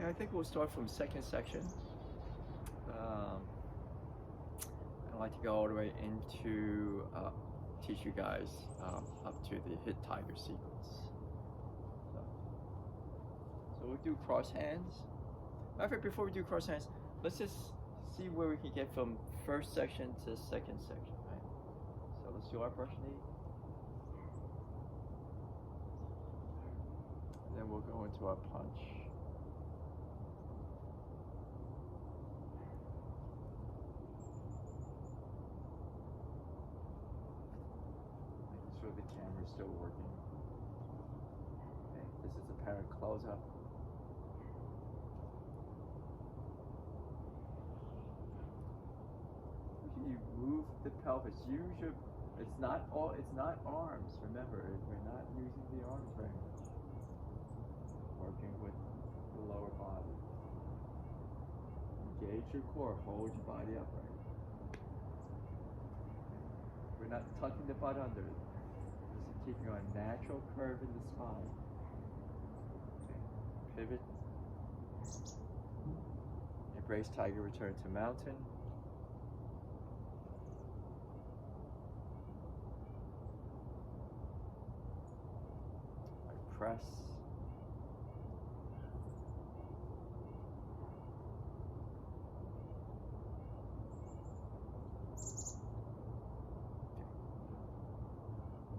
Okay, I think we'll start from second section. I'd like to go all the way into teach you guys up to the hit tiger sequence. So we'll do cross hands. Matter of fact, before we do cross hands, let's just see where we can get from first section to second section, right? So let's do our brush knee. And then we'll go into our punch. Making sure the camera's still working. Okay, this is a parent close-up. You move the pelvis. Use your. It's not arms. Remember, we're not using the arms very much. Working with the lower body. Engage your core. Hold your body upright. We're not tucking the butt under. This is keeping our natural curve in the spine. Okay. Pivot. Embrace tiger. Return to mountain. Press.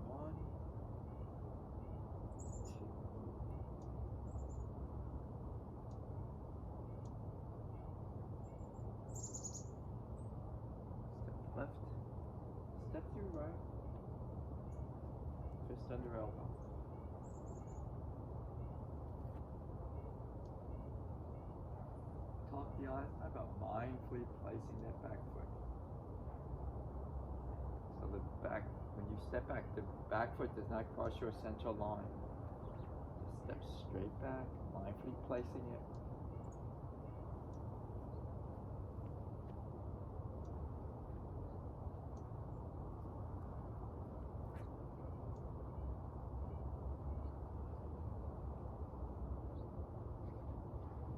One, two. Step left. Step to your right. Fist under elbow. Talk the eyes about mindfully placing that back foot. So the back, when you step back, the back foot does not cross your central line. Just step straight back, mindfully placing it.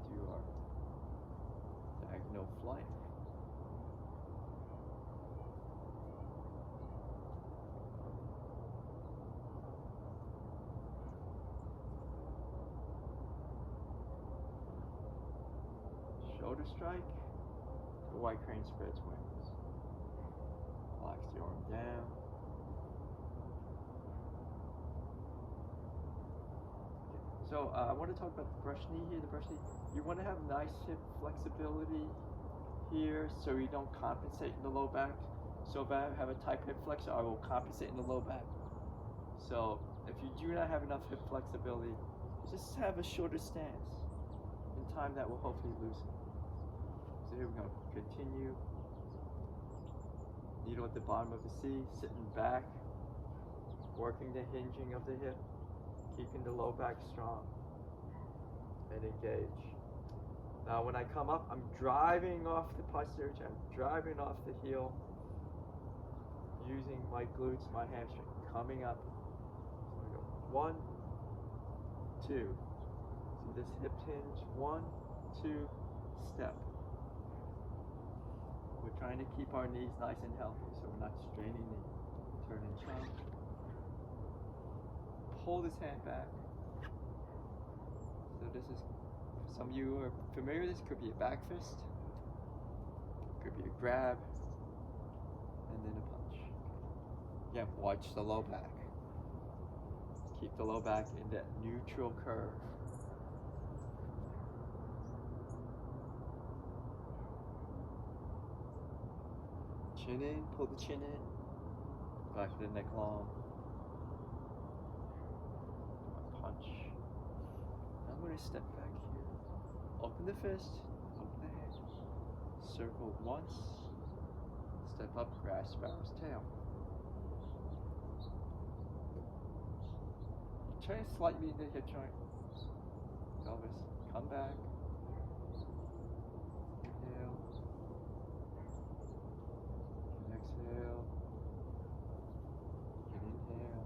Do our diagonal flight. Shoulder strike. The white crane spreads wings. Relax the arm down. Okay. So I want to talk about the brush knee here. The brush knee. You want to have nice hip flexibility here, so you don't compensate in the low back. So if I have a tight hip flexor, I will compensate in the low back. So if you do not have enough hip flexibility, just have a shorter stance. In time, that will hopefully loosen. So here we're going to continue. Needle at the bottom of the C, sitting back, working the hinging of the hip, keeping the low back strong, and engage. Now when I come up, I'm driving off the posterior chain, driving off the heel, using my glutes, my hamstring, coming up. So we go 1, 2. See this hip hinge, 1, 2, step. We're trying to keep our knees nice and healthy, so we're not straining the turn and chunk. Pull this hand back. So this is, for some of you who are familiar with this, could be a back fist, could be a grab, and then a punch. Yeah, watch the low back. Keep the low back in that neutral curve. Chin in, pull the chin in, back to the neck long. Punch. I'm going to step back here. Open the fist, open the hand. Circle once. Step up, grasp sparrow's tail. Turn slightly in the hip joint. Pelvis. Come back. Inhale. Exhale. And inhale.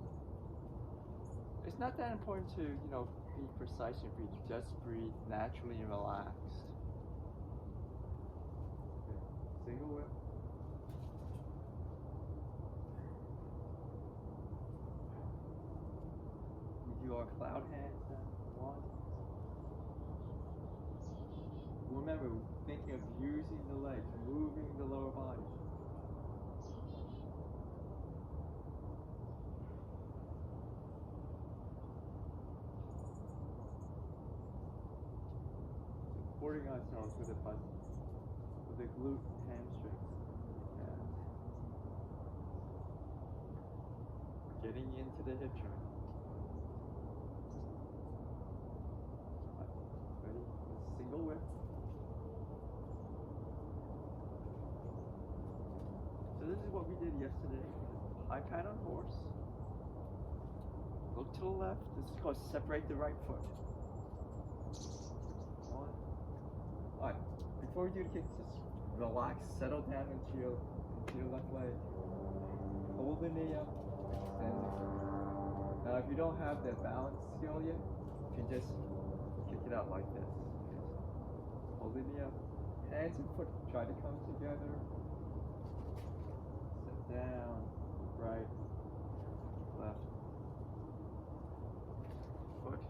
It's not that important to, be precise in breathing. Just breathe naturally and relaxed. Okay. Single whip. We do our cloud hands now. One. Remember, thinking of using the legs, moving the lower body. Supporting ourselves with the glute hamstrings. Yeah. Getting into the hip joint. Ready? Single whip. So this is what we did yesterday. High pad on horse. Look to the left. This is called separate the right foot. One. Alright. Before we do the kick, just relax, settle down into your left leg. Hold the knee up, extend the foot. Now if you don't have the balance skill yet, you can just kick it out like this. Hold the knee up. Hands and foot try to come together. Sit down, right, left. Foot.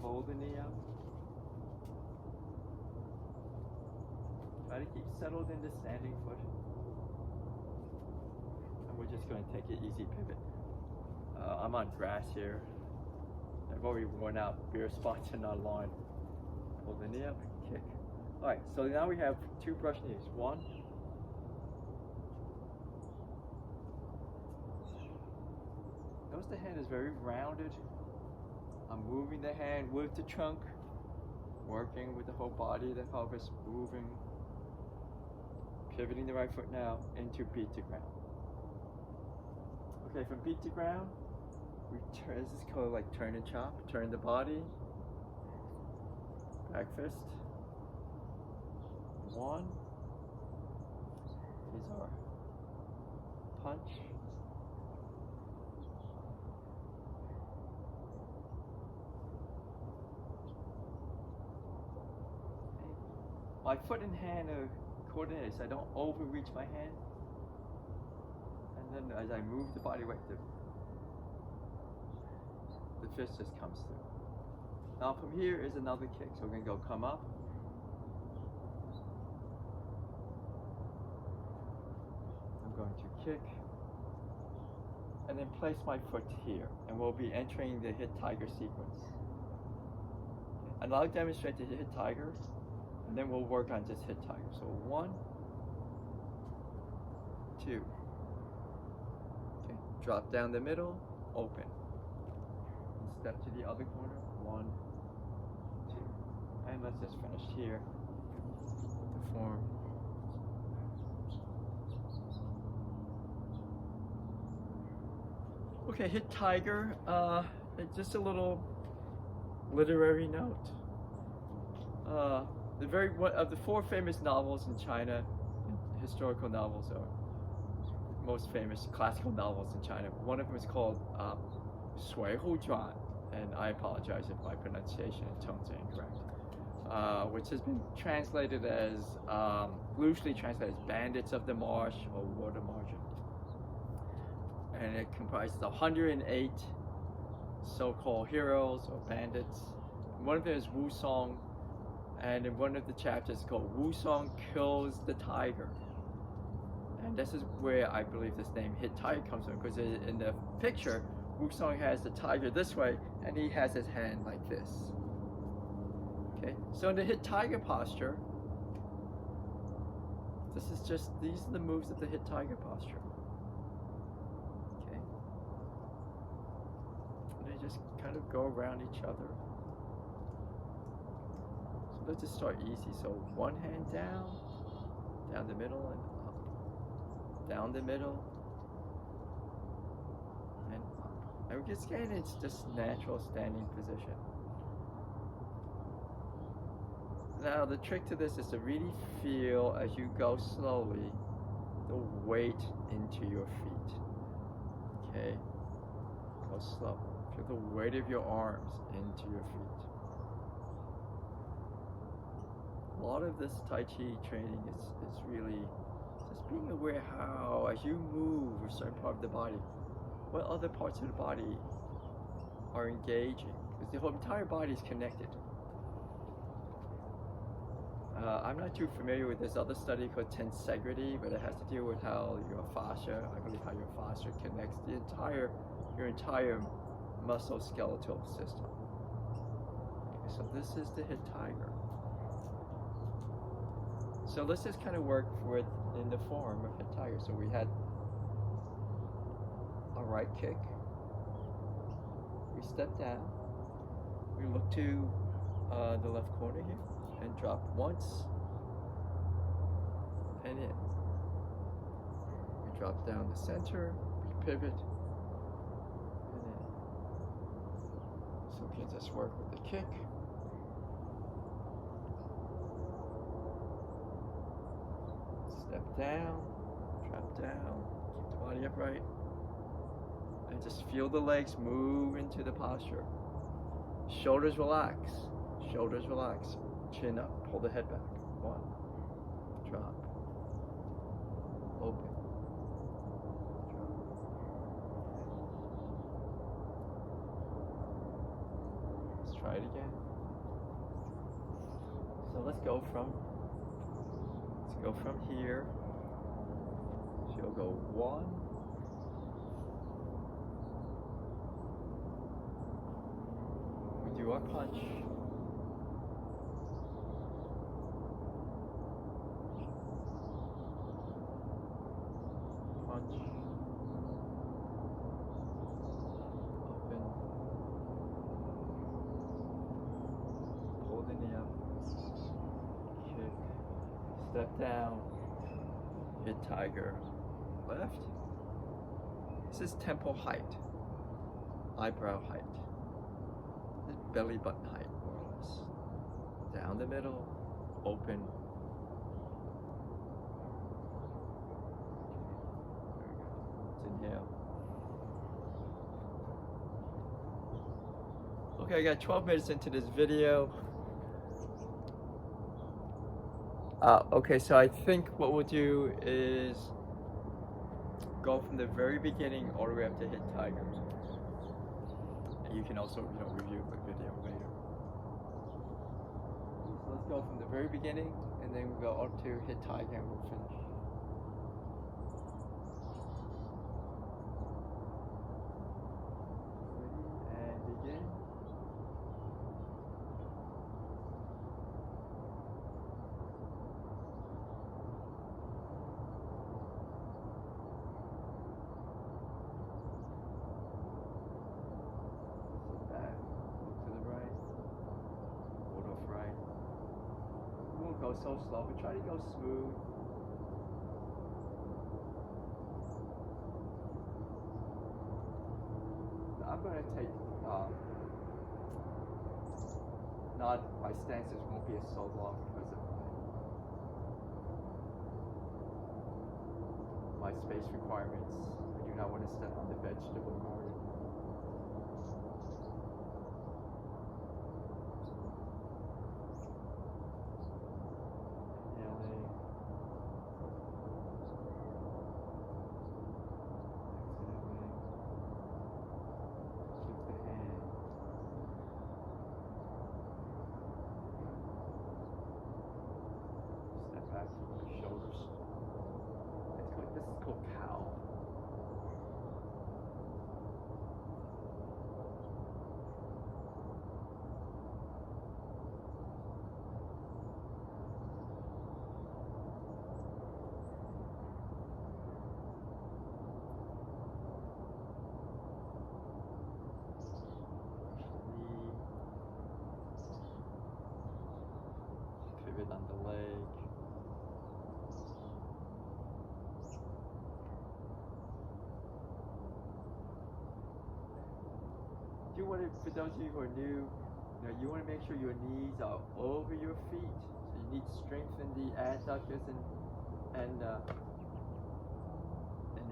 Hold the knee up. Try to keep settled into standing foot. And we're just going to take an easy pivot. I'm on grass here. I've already worn out bare spots in our lawn. Hold the knee up, kick. Alright, so now we have two brush knees. One. Notice the hand is very rounded. I'm moving the hand with the trunk, working with the whole body, the pelvis, moving. Pivoting the right foot now into beat to ground. Okay, from beat to ground, we turn, this is called like turn and chop. Turn the body, back fist. One. Here's our punch. Okay. My foot and hand are coordinated, so I don't overreach my hand. And then as I move the body weight, the fist just comes through. Now from here is another kick. So we're going to go come up. I'm going to kick. And then place my foot here. And we'll be entering the hit tiger sequence. Okay. And I'll demonstrate the hit tiger. And then we'll work on just hit tiger. So 1, 2. Okay. Drop down the middle, open. And step to the other corner. 1, 2. And let's just finish here. The form. Okay, hit tiger. Just a little literary note. One of the 4 famous novels in China, historical novels, or most famous classical novels in China. One of them is called Sui Hu Zhuan, and I apologize if my pronunciation and tones are incorrect. Which has been translated as, loosely translated as Bandits of the Marsh or Water Margin. And it comprises 108 so-called heroes or bandits. One of them is Wu Song. And in one of the chapters called Wu Song Kills the Tiger. And this is where I believe this name hit tiger comes from, because in the picture, Wu Song has the tiger this way, and he has his hand like this. Okay, so in the hit tiger posture, these are the moves of the hit tiger posture. Okay. And they just kind of go around each other. Let's just start easy. So one hand down the middle and up. Down the middle and up. And we just get into just natural standing position. Now the trick to this is to really feel as you go slowly the weight into your feet. Okay? Go slow. Feel the weight of your arms into your feet. A lot of this Tai Chi training is really just being aware how, as you move a certain part of the body, what other parts of the body are engaging. Because the whole entire body is connected. I'm not too familiar with this other study called tensegrity, but it has to do with how your fascia, I believe how your fascia connects your entire musculoskeletal system. Okay, so this is the hit tiger. So let's just kind of work with in the form of hit tiger. So we had a right kick. We step down. We look to the left corner here and drop once and in. We drop down the center, we pivot, and in. So we can just work with the kick. Step down, drop down, keep the body upright, and just feel the legs move into the posture. Shoulders relax, chin up, pull the head back. One, drop, open, drop. Let's try it again. So let's go from here. She'll go 1, we do our punch, open, pull the knee up, kick, step down, hit tiger, left. This is temple height, eyebrow height, this belly button height, more or less. Down the middle, open. There we go. Let's inhale. Okay, I got 12 minutes into this video. Okay, so I think what we'll do is go from the very beginning all the way up to hit tiger. And you can also, review the video later. So let's go from the very beginning, and then we'll go up to hit tiger, and we'll finish. Ready, and begin. Go so slow, but try to go smooth. Now I'm going to take, not, my stances won't be so long because of my space requirements. I do not want to step on the vegetable garden. Shoulders. This is called cow. Pivot on the leg. You want to, for those of you who are new, you want to make sure your knees are over your feet. So you need to strengthen the adductors and the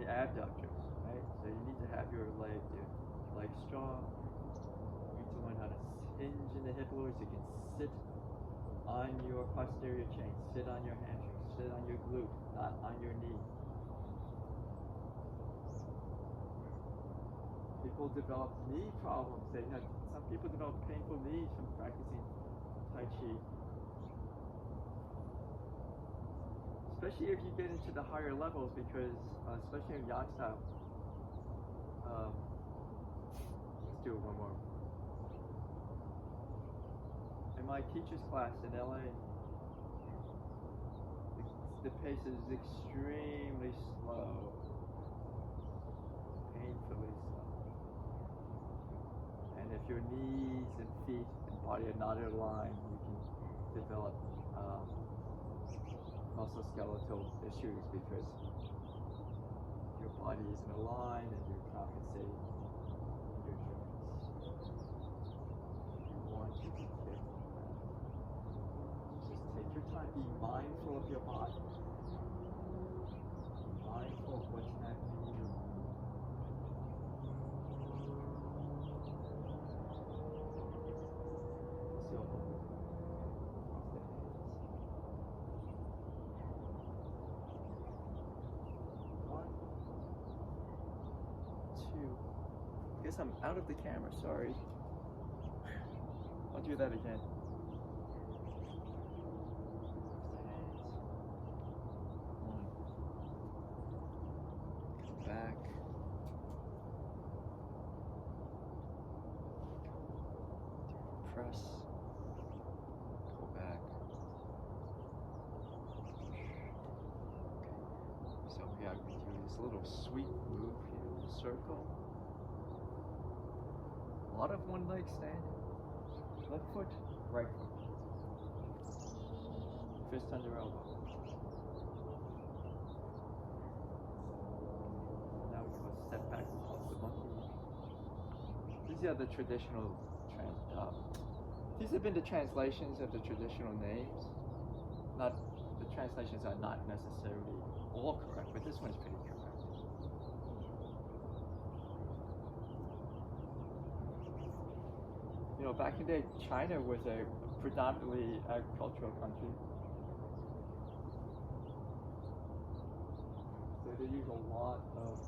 abductors, right? So you need to have your leg strong. learn how to hinge in the hip lower so you can sit on your posterior chain, sit on your hamstring, sit on your glute, not on your knee. People develop knee problems. Some people develop painful knees from practicing Tai Chi. Especially if you get into the higher levels, because especially in Yang style. Let's do one more. In my teacher's class in LA, the pace is extremely slow, painfully slow. And if your knees and feet and body are not aligned, you can develop musculoskeletal issues because your body isn't aligned and you're compensating your joints. You want to be careful. Just take your time. Be mindful of your body. Be mindful of what's happening in your body. Guess I'm out of the camera, sorry. I'll do that again. One. Come back. Press. Go back. Okay. So we have to do this little sweep move here, circle. A lot of one leg standing. Left foot, right foot. Fist under elbow. Now we go step back and call the monkey. These are the traditional these have been the translations of the traditional names. Not the translations are not necessarily all correct, but this one's pretty correct. You know, back in the day, China was a predominantly agricultural country. So they use a lot of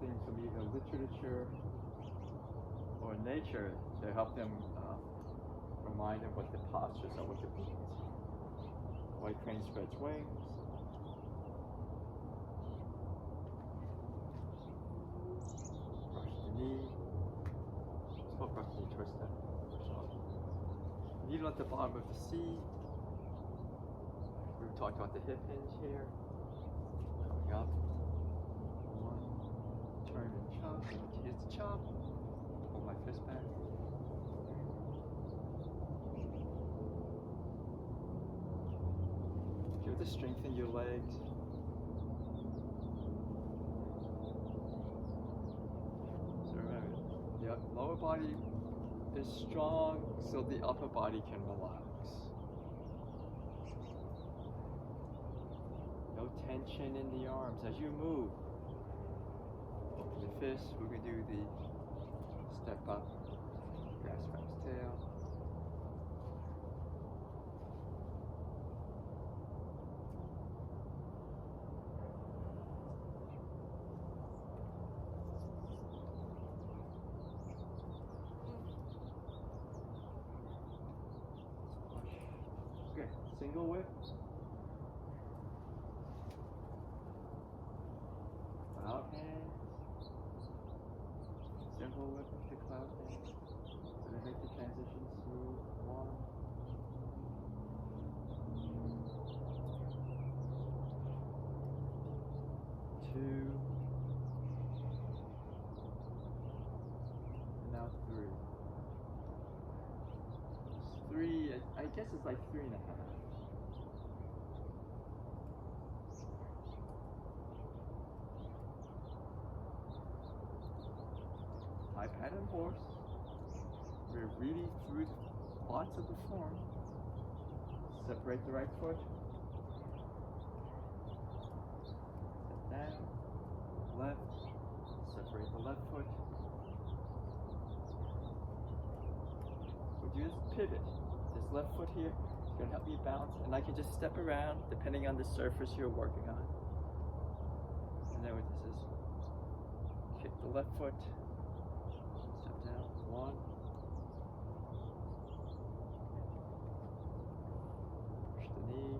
things from either literature or nature to help them remind them what the postures are, what the beats. White crane spreads wings. Brush the knee. Still brush the knee, twist that. Push off. Needle at the bottom of the seat. We talked about the hip hinge here. Coming up. One. Turn and chop. Here's the chop. Hold my fist back. Feel the strength in your legs. So remember, the lower body is strong so the upper body can relax. No tension in the arms as you move. Open the fist, we're going to do the step up, grasp ram's tail. Okay, single whip. Cloud hands. Simple whip with the cloud hands. So to make the transition smooth. 1. 2. And now 3. 3, I guess it's like 3.5. High pattern horse. We're really through lots of the form. Separate the right foot. Step down. Left. Separate the left foot. do this pivot. This left foot here is going to help me balance, and I can just step around depending on the surface you're working on. And then what this is, kick the left foot, step down, 1. Push the knee,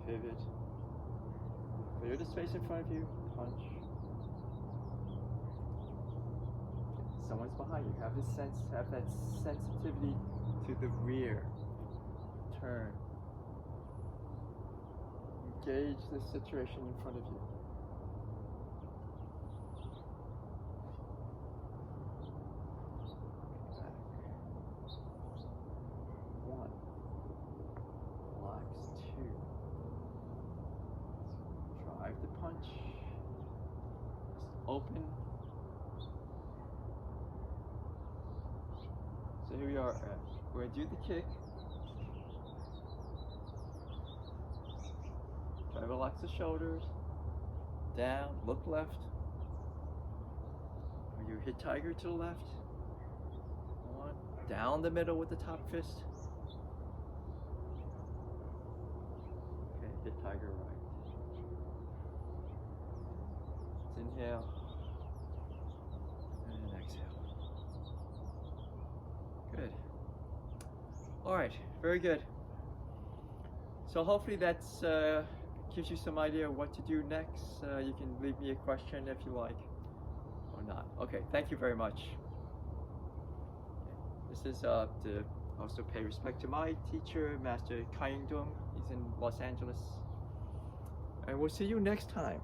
2. Pivot. Clear the space in front of you, punch. Someone's behind you. Have that sensitivity to the rear. Turn. Engage the situation in front of you. Back. 1. Relax. 2. Drive the punch. Open. So here we are. We're going to do the kick. Try to relax the shoulders. Down. Look left. You hit tiger to the left. 1. Down the middle with the top fist. Okay, hit tiger right. Inhale and exhale. Good. All right, very good. So hopefully that's gives you some idea of what to do next. You can leave me a question if you like or not. Okay, thank you very much. This is to also pay respect to my teacher, Master Kai Dung. He's in Los Angeles. And we'll see you next time.